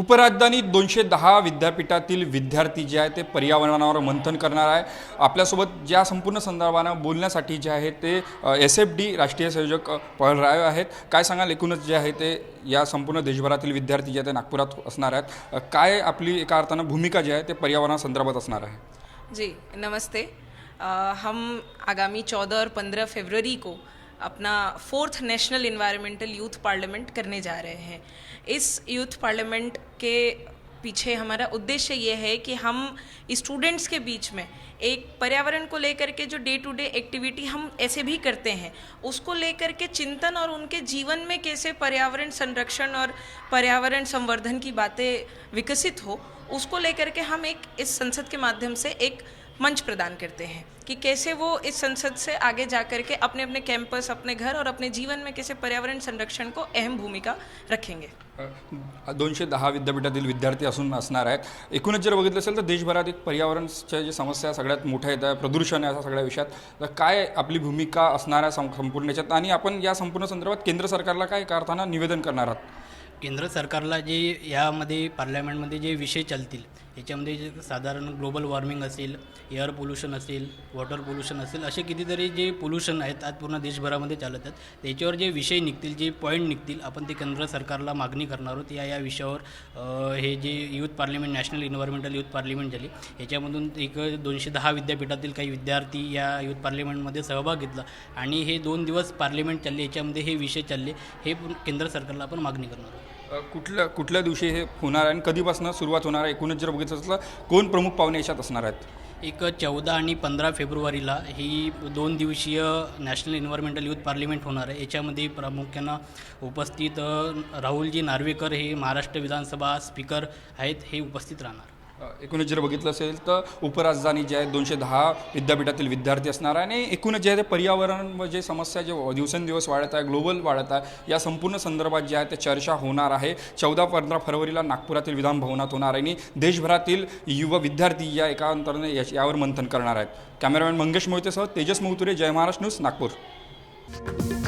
उपराजधानी 210 विद्यापीठातील विद्यार्थी जे आहे ते पर्यावरणावर मंथन करणार आहे। आपल्यासोबत ज्या संपूर्ण संदर्भानं बोलण्यासाठी जे आहे ते SFD राष्ट्रीय संयोजक पहल राय आहेत। काय सांगाल एकूणच जे आहे ते या संपूर्ण देशभरातील विद्यार्थी जे आहेत ते नागपुरात असणार आहेत, काय आपली एका अर्थानं भूमिका जी आहे ते पर्यावरणासंदर्भात असणार आहे? जी नमस्ते। हम आगामी 14 और 15 फरवरी को अपना 4th national environmental youth parliament करने जा रहे हैं। इस यूथ पार्लियामेंट के पीछे हमारा उद्देश्य ये है कि हम स्टूडेंट्स के बीच में एक पर्यावरण को लेकर के जो डे टू डे एक्टिविटी हम ऐसे भी करते हैं उसको लेकर के चिंतन और उनके जीवन में कैसे पर्यावरण संरक्षण और पर्यावरण संवर्धन की बातें विकसित हो, उसको लेकर के हम एक इस संसद के माध्यम से एक मंच प्रदान करते हैं कि कैसे वो इस संसद से आगे जा कर के अपने अपने कैंपस, अपने घर और अपने जीवन में कैसे पर्यावरण संरक्षण को अहम भूमिका रखेंगे। 210 विद्यापीठातील विद्यार्थी असणार आहेत। एकूणच जर बघितलं असेल तर देशभरात एक पर्यावरणाच्या जे समस्या सगळ्यात मोठ्या आहेत, प्रदूषण आहे, अशा सगळ्या विषयात तर काय आपली भूमिका असणार आहे संपूर्ण याच्यात, आणि आपण या संपूर्ण संदर्भात केंद्र सरकारला काय एका अर्थानं निवेदन करणार आहात? केंद्र सरकारला जे यामध्ये पार्लमेंटमध्ये जे विषय चालतील याच्यामध्ये जे साधारण ग्लोबल वॉर्मिंग असेल, एअर पोल्यूशन असेल, वॉटर पोल्यूशन असेल, असे कितीतरी जे पोल्यूशन आहेत आज पूर्ण देशभरामध्ये चालत आहेत, त्याच्यावर जे विषय निघतील, जे पॉईंट निघतील, आपण ते केंद्र सरकारला मागणी करणार आहोत। या विषयावर हे जे youth parliament, national environmental youth parliament झाली, याच्यामधून एक 210 विद्यापीठातील काही विद्यार्थी या यूथ पार्लिमेंटमध्ये सहभाग घेतला आणि हे 2 दिवस पार्लिमेंट चालले, याच्यामध्ये हे विषय चालले, हे केंद्र सरकारला आपण मागणी करणार आहोत। कुठल्या दिवशी हे होणार आहे आणि कधीपासून सुरुवात होणार आहे? एकूणच जर बघितलं असलं कोण प्रमुख पाहुणे याच्यात असणार आहेत? एक 14 आणि 15 फेब्रुवारीला ही 2 दिवसीय नॅशनल इन्व्हायरमेंटल यूथ पार्लिमेंट होणार आहे। याच्यामध्ये प्रामुख्यानं उपस्थित राहुलजी नार्वेकर हे महाराष्ट्र विधानसभा स्पीकर आहेत, हे उपस्थित राहणार। एकूणच जर बघितलं असेल तर उपराजधानी जे आहे 210 विद्यापीठातील विद्यार्थी असणार आहे आणि एकूणच जे आहे ते पर्यावरण जे समस्या जे दिवसेंदिवस वाढत आहे, ग्लोबल वाढत आहे, या संपूर्ण संदर्भात जे आहे ते चर्चा होणार आहे। 14-15 फरवरीला नागपुरातील विधान भवनात होणार आहे आणि देशभरातील युवा विद्यार्थी या एका अंतराने यावर मंथन करणार आहेत। कॅमेरामॅन मंगेश मोहितेसह तेजस मौतुरे, जय महाराष्ट्र न्यूज, नागपूर।